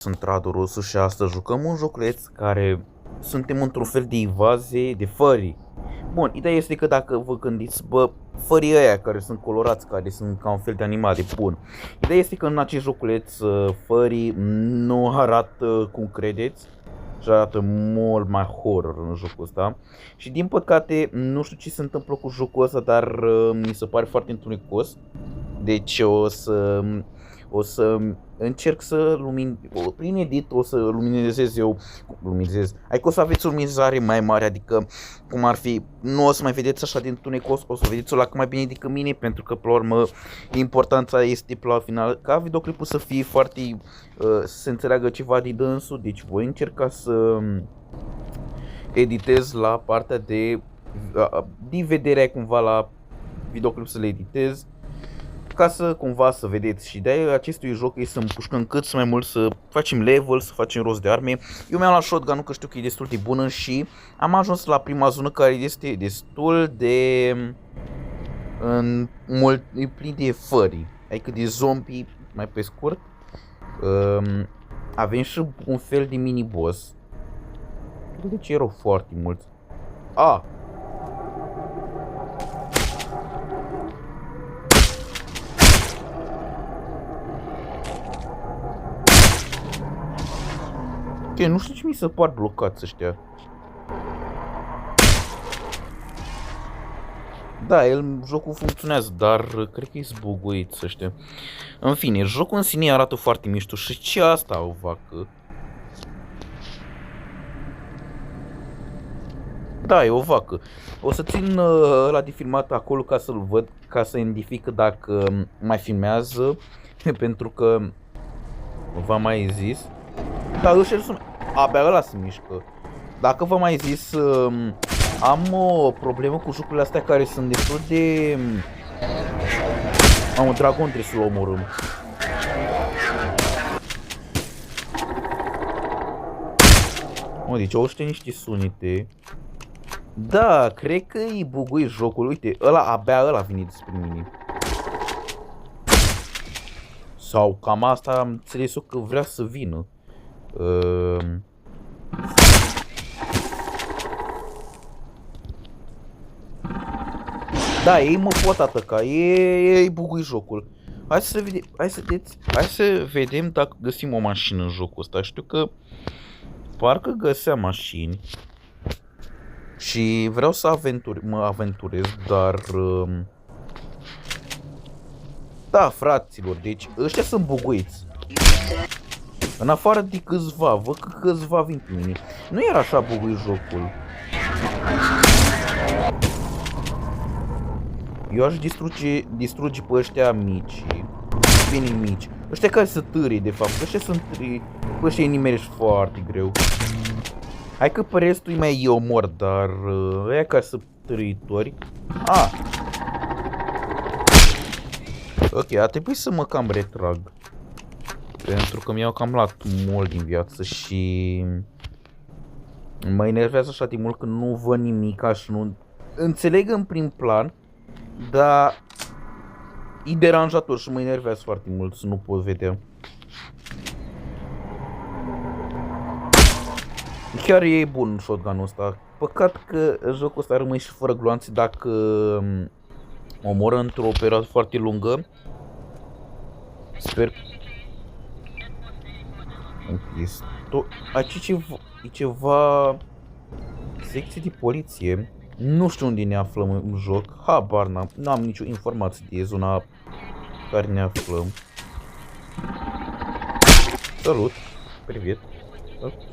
Sunt Radu Rusu și astăzi jucăm un joculeț care suntem într-un fel de invazie de furry. Bun, ideea este că dacă vă gândiți, furry ăia care sunt colorați, care sunt ca un fel de animale, bun. Ideea este că în acest joculeț furry nu arată cum credeți și arată mult mai horror în jocul ăsta. Și din păcate, nu știu ce se întâmplă cu jocul ăsta, dar mi se pare foarte întunecos. Deci o să încerc să prin edit o să luminizez, adică o să aveți o luminizare mai mare, adică cum ar fi, nu o să mai vedeți așa de întunecos, o să vedeți-o la cât mai bine decât mine, pentru că, pe la urmă, importanța este la final ca videoclipul să fie foarte, să se înțeleagă ceva din dânsul, deci voi încerca să editez la partea de vederea cumva la videoclip, să le editez, ca să cumva să vedeți. Și de-aia acestui joc e să împușcăm cât mai mult, să facem level, să facem rost de arme. Eu mi-am luat shotgun-ul că știu că e destul de bună și am ajuns la prima zonă care este destul de plin de furry, adică de zombie, mai pe scurt. Avem și un fel de mini-boss. De ce erau foarte mulți? Nu știu ce mi se par blocați ăștia. Da, jocul funcționează, dar cred că e zbuguiți ăștia. În fine, jocul în sine arată foarte mișto. Și ce asta o vacă? Da, e o vacă. O să țin ăla de filmat acolo ca să-l văd, ca să identific dacă mai filmează. Pentru că v-am mai zis. Da, ăștia sunt... Abia ăla se mișcă. Dacă v-am mai zis, am o problemă cu jocurile astea care sunt destul de... Un dragon, trebuie să-l omorâm. Deci ăștia niște sunete. Da, cred că e buguit jocul. Uite, abia ăla vine despre mine. Sau cam asta am înțeles-o că vrea să vină. Da, ei mă pot ataca, e buguit jocul. Hai să vedem dacă găsim o mașină în jocul ăsta. Știu că parcă găseam mașini și vreau să mă aventurez, dar... Da, fraților, deci ăștia sunt buguiți. În afară de câțiva, văd că câțiva vin pe mine. Nu era așa buguit jocul. Eu aș distruge pe ăștia mici. Bine mici. Ăștia care sunt târii, de fapt. Ăștia sunt târii. Pe ăștia îi nimerești foarte greu. Hai că pe restul îi mai omor, dar ăia care sunt târitori. Ok, a trebuit să mă cam retrag. Pentru că mi-au cam luat mult din viață și mă enervează așa de mult că nu văd nimic și nu... Înțeleg în prim plan, dar e deranjator și mă enervează foarte mult să nu pot vedea. Chiar e bun shotgun-ul ăsta. Păcat că jocul ăsta rămâne și fără gloanțe dacă omoră într-o perioadă foarte lungă. Sper. Aici e ceva secție de poliție. Nu știu unde ne aflăm în joc. Habar n-am nicio informație de zona care ne aflăm. Salut. Privet. Ok.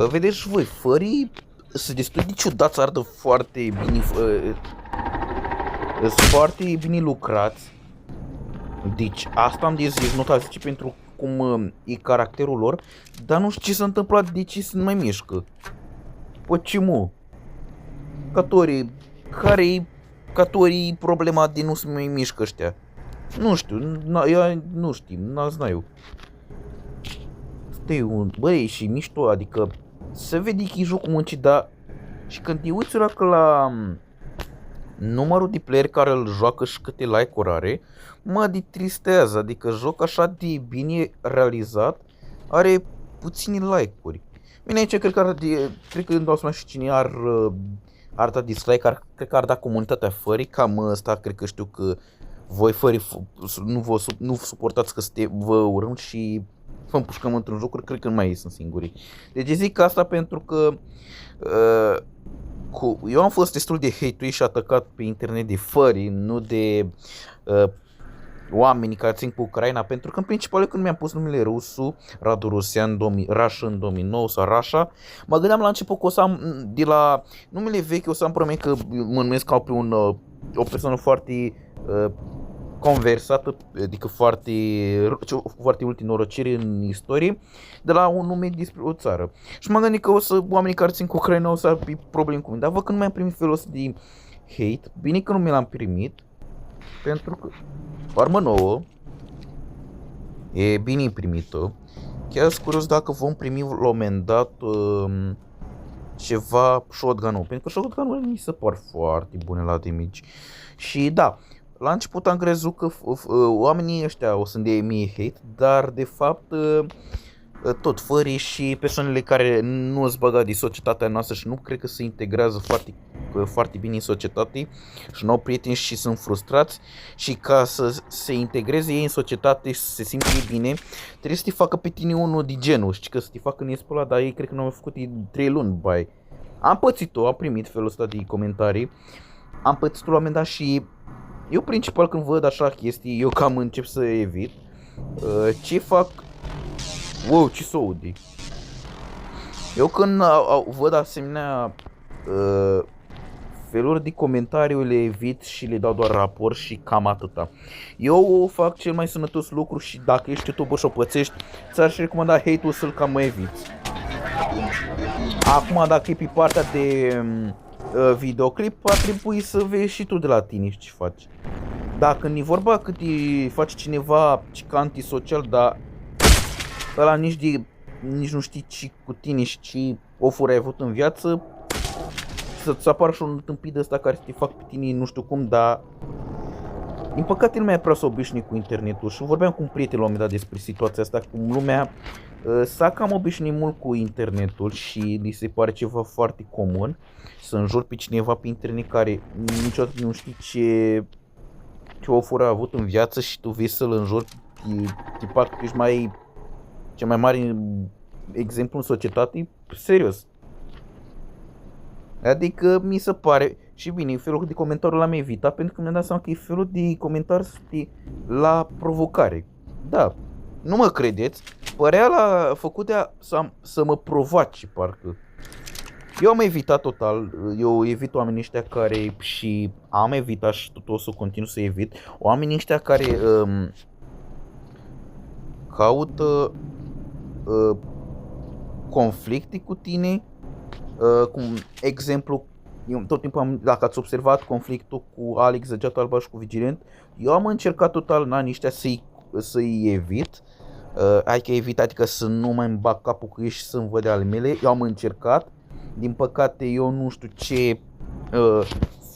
Vedeți voi, furry sunt destul de ciudați, arată foarte bine. Sunt foarte bine lucrați. Deci asta am de zis, notați ce pentru cum e caracterul lor, dar nu știu ce s-a întâmplat, de ce se mai mișcă. Păi ce mă? Care-i problema de nu se mai mișcă ăștia? Nu știu, nu știu, n-ați eu. Băi, și mișto, adică se vede că e jocul muncii, dar și când te uiți la numărul de player care îl joacă și câte like-uri are, mă detristează, adică joc așa de bine realizat, are puțini like-uri. Bine, aici cred că îmi dau seama și cine ar da dislike, cred că ar da comunitatea furry, cam ăsta, cred că știu că voi furry nu suportați că vă urâm și vă împușcăm într-un jocuri, cred că nu mai ei sunt singurii. Deci zic asta pentru că eu am fost destul de hate-uit și atacat pe internet de furry, nu de oamenii care țin cu Ucraina, pentru că în principal când mi-am pus numele Rusu, Radu Rusean, Russian 2009 sau Rasha, mă gândeam la început că o să am, de la numele vechi, o să am promet că mă numesc ca pe o persoană foarte conversată, adică foarte multă norocire în istorie, de la un nume despre o țară. Și m-am gândit că oamenii care țin cu Ucraina o să aibă probleme cu mine, dar văd că nu mi-am primit felul ăsta de hate, bine că nu mi l-am primit, pentru că armă nouă, e bine primită. Chiar sunt curios dacă vom primi la un moment dat ceva shotgun-ul, pentru că shotgun-urile mi se par foarte bune la damage. Și da, la început am crezut că oamenii ăștia o să de mie hate, dar de fapt tot furry și persoanele care nu îți băga din societatea noastră și nu cred că se integrează foarte bine în societate și nu au prieteni și sunt frustrați și ca să se integreze ei în societate și să se simtă ei bine, trebuie să te facă pe tine unul de genul, știi că să te facă în ăla, dar ei cred că nu au făcut 3 luni, bai. Am pățit-o, am primit felul ăsta de comentarii, am pățit-o la un moment dat și eu principal când văd așa chestii, eu cam încep să evit. Ce fac? Wow, ce s-o aude? Eu când văd asemenea feluri de comentarii, le evit și le dau doar raport și cam atâta. Eu fac cel mai sănătos lucru și dacă ești youtuber și o pățești, ți-ar și recomanda hate-ul să-l cam eviți. Acum, dacă e pe partea de videoclip, ar trebui să vezi și tu de la tine ce faci. Dacă nu-i vorba cât îi face cineva ca antisocial, dar ăla nici nu știi ce cu tine și ce ofuri ai avut în viață, să-ți apară și un tâmpit ăsta care să te fac pe tine nu știu cum, dar din păcate nu mai e prea să obișnui cu internetul și vorbeam cu un prieten la un moment dat despre situația asta, cum lumea s-a cam obișnuit mult cu internetul și li se pare ceva foarte comun să înjuri pe cineva pe internet care niciodată nu știi ce ofuri a avut în viață și tu vei să-l înjuri, te parcă că ești cel mai mare exemplu în societate, serios. Adică mi se pare, și bine, felul de comentariu l-am evitat pentru că mi-am dat seama că e felul de comentariu la provocare. Da, nu mă credeți, părea făcut să mă provoace parcă. Eu am evitat total, eu evit oamenii ăștia care și am evitat și tot o să continui să evit. Oamenii ăștia care caută conflicte cu tine, cum exemplu, eu tot timpul dacă ați observat conflictul cu Alex Zăgeatu Alba și cu Vigilent, eu am încercat total în anii ăștia să-i evit, adică să nu mai îmi bag capul cu ei și să-mi văd ale mele, eu am încercat, din păcate eu nu știu ce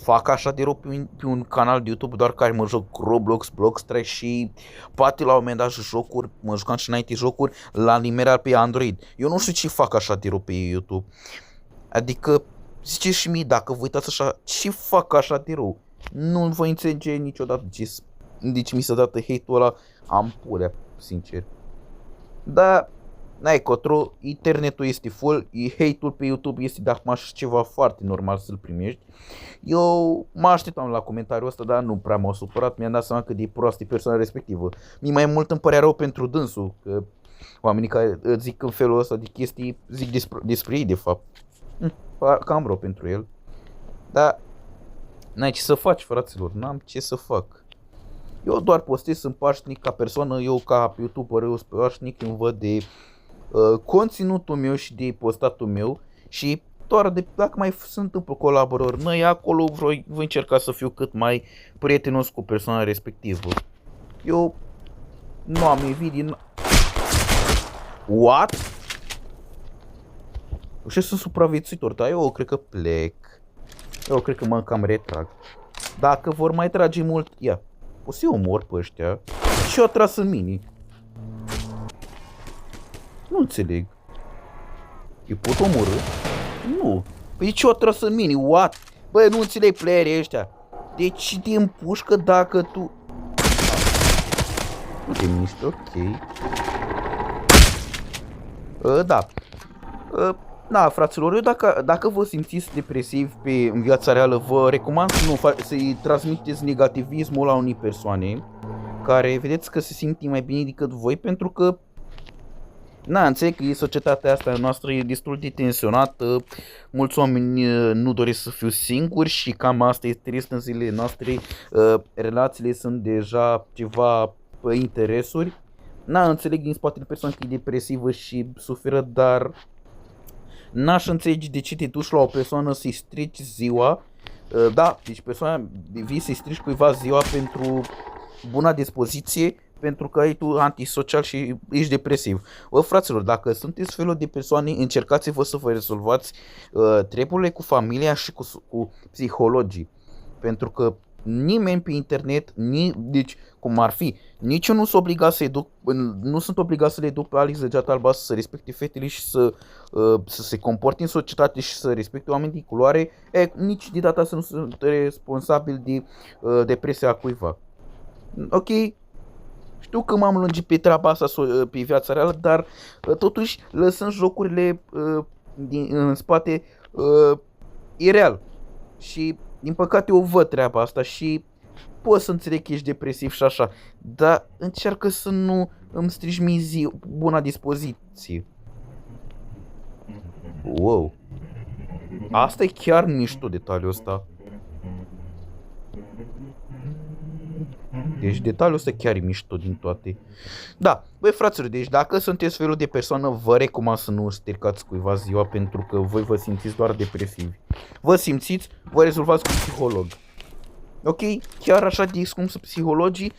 fac așa de rău pe un canal de YouTube doar care mă joc Roblox, Blockstrike și poate la un moment dat jocuri, mă jucam și înainte jocuri la nimerea pe Android. Eu nu știu ce fac așa de rău pe YouTube. Adică, ziceți și mie dacă vă uitați așa, ce fac așa de rău? Nu voi înțelege niciodată de ce mi s-a dat hate-ul ăla, am pulea, sincer. Dar n-ai cotro, internetul este full, hate-ul pe YouTube este de acum și ceva foarte normal să-l primești. Eu mă așteptam la comentariul ăsta, dar nu prea m-a supărat, mi-am dat seama că de proastă e persoana respectivă. Mie mai mult îmi părea rău pentru dânsul, că oamenii care zic în felul ăsta de chestii, zic despre ei de fapt. Cam rău pentru el. Dar n-ai ce să faci, fraților, n-am ce să fac. Eu doar postez, sunt pașnic ca persoană, eu ca YouTuber, eu sunt pașnic, îmi văd de conținutul meu și de postatul meu și doar dacă mai se întâmplă colaborări noi acolo voi încerca să fiu cât mai prietenos cu persoana respectivă. Eu nu am invidii. What? Și sunt supraviețuitor, dar eu cred că plec. Eu cred că mă cam retrag. Dacă vor mai trage mult, ia, o să-i omor pe ăștia și eu atras în mini. Nu înțeleg. Îi pot omorâ? Nu. Păi ce o tras în mine? What? Băi, nu înțeleg playerii ăștia. Deci te împușcă dacă tu... Nu te miști, ok. Da. Da, fraților, eu dacă vă simțiți depresiv în viața reală, vă recomand să-i transmiteți negativismul la unei persoane care vedeți că se simte mai bine decât voi, pentru că înțeleg că societatea asta noastră e destul de tensionată, mulți oameni nu doresc să fiu singuri și cam asta e trist în zilele noastre, relațiile sunt deja ceva pe interesuri. Înțeleg din spatele persoanei că e depresivă și suferă, dar n-aș înțelege de ce te duci la o persoană să-i strici ziua. Da, deci persoana vii să-i strici cuiva ziua pentru buna dispoziție, pentru că ai tu antisocial și ești depresiv. Fraților, dacă sunteți felul de persoane, încercați-vă să vă rezolvați treburile cu familia și cu psihologii. Pentru că nimeni pe internet, deci cum ar fi, nici eu nu sunt obligat să le duc pe Alex Degeata Albastră să respecte fetele și să se comporte în societate și să respecte oameni de culoare. Nici de data să nu sunt responsabil de depresia cuiva. Ok, știu că m-am lungit pe treaba asta pe viața reală, dar totuși lăsând jocurile în spate, e real. Și din păcate eu văd treaba asta și pot să înțeleg că ești depresiv și așa, dar încearcă să nu îmi strici mie buna dispoziție. Wow. Asta e chiar mișto, detaliul ăsta. Deci detaliul ăsta chiar e mișto din toate. Da, băi fraților, deci dacă sunteți felul de persoană, vă recomand să nu stricați cuiva ziua, pentru că voi vă simțiți doar depresivi. Vă simțiți, vă rezolvați cu psiholog. Ok? Chiar așa de cum sunt psihologii.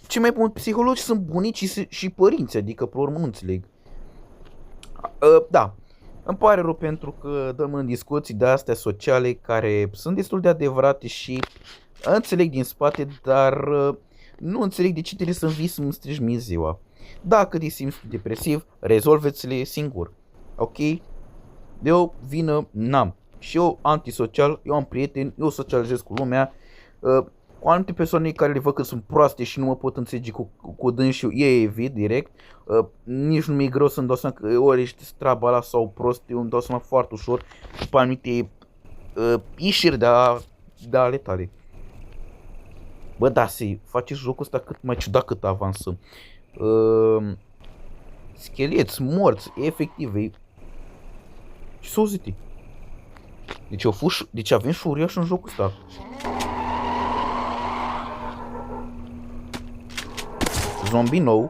Cei mai buni psihologi sunt bunici și părinți, adică pe urmă nu înțeleg. Da, îmi pare rău pentru că dăm în discuții de astea sociale care sunt destul de adevărate și înțeleg din spate, dar nu înțeleg de ce trebuie să vii să-mi strici mie ziua. Dacă te simți depresiv, rezolveți-le singur. Ok? Eu vină n-am. Și eu antisocial, eu am prieteni, eu socializez cu lumea. Cu anumite persoane care le văd că sunt proaste și nu mă pot înțelege cu dânsul, ei evit direct. Nici nu mi-e greu să-mi dau seama că ori ești strabala sau prost, eu îmi dau seama foarte ușor după anumite ieșiri de ale tale. Bă, da, să faceți jocul ăsta cât mai ciudat cât avansăm. Scheleți, morți, efectiv, ce s-o auzit? Deci avem și uriaș în jocul ăsta. Zombie nou.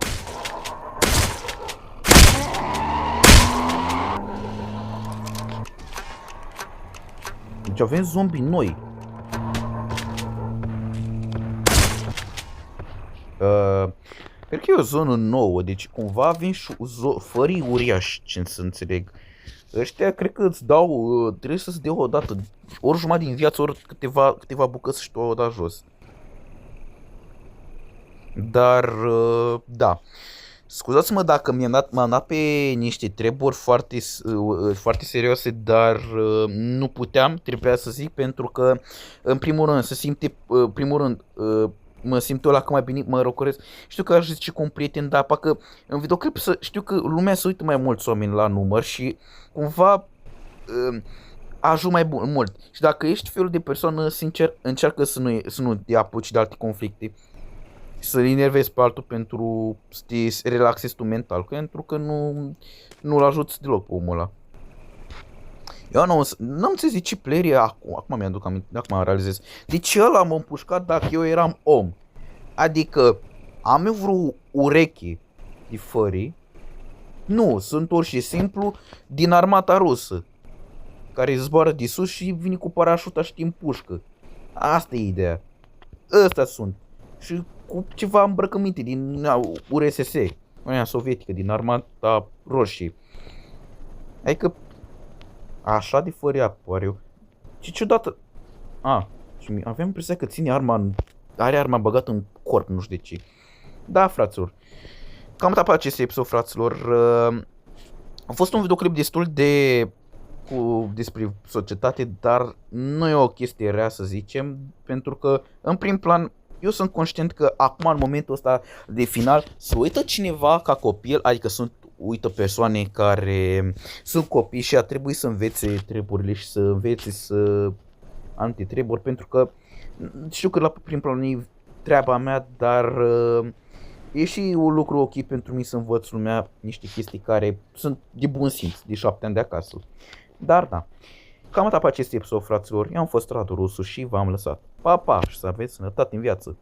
Deci avem zombie noi. Cred că e o zonă nouă, deci cumva avem și fării uriași, ce să înțeleg. Ăștia cred că îți dau, trebuie să-ți dea o dată, ori jumătate din viață, ori câteva bucăți și tu o da jos. Dar, da. Scuzați-mă dacă m-am dat pe niște treburi foarte serioase, dar nu puteam, trebuia să zic, pentru că, în primul rând, mă simt eu la că mai bine mă răcoresc. Știu că aș zice cu un prieten, dar parcă în videoclip știu că lumea se uită mai mulți oameni la număr și cumva ajung mai mult. Și dacă ești felul de persoană, sincer, încearcă să nu te apuci de alte conflicte. Să-l enervezi pe altul pentru să te relaxezi tu mental, pentru că nu-l ajuți deloc pe omul ăla. Eu nu înțeles de ce player e acum mi-aduc aminte, acum realizez. De ce ăla m-a împușcat dacă eu eram om? Adică am eu vreo ureche de furry? Nu, sunt pur și simplu din armata rusă, care zboară de sus și vine cu parașuta și te împușcă. Asta e ideea. Ăsta sunt. Și cu ceva îmbrăcăminte din URSS, Uniunea Sovietică, din armata roșie. Adică așa de fără apare eu. Ce ciudată. Și aveam impresia că are arma băgată în corp, nu știu de ce. Da, fraților. Cam atât pe acest episod, fraților. A fost un videoclip destul de despre societate, dar nu e o chestie rea, să zicem, pentru că în prim plan eu sunt conștient că acum, în momentul ăsta de final, se uită cineva ca copil, adică uită persoane care sunt copii și a trebuit să învețe treburile și să învețe anumite treburi, pentru că știu că la prim plan nu e treaba mea, dar e și un lucru ok pentru mine să învăț lumea niște chestii care sunt de bun simț, de 7 ani de acasă. Dar da, cam atât pe acest episod, fraților. Eu am fost Radu Rusu și v-am lăsat. Pa, pa și să aveți sănătate în viață!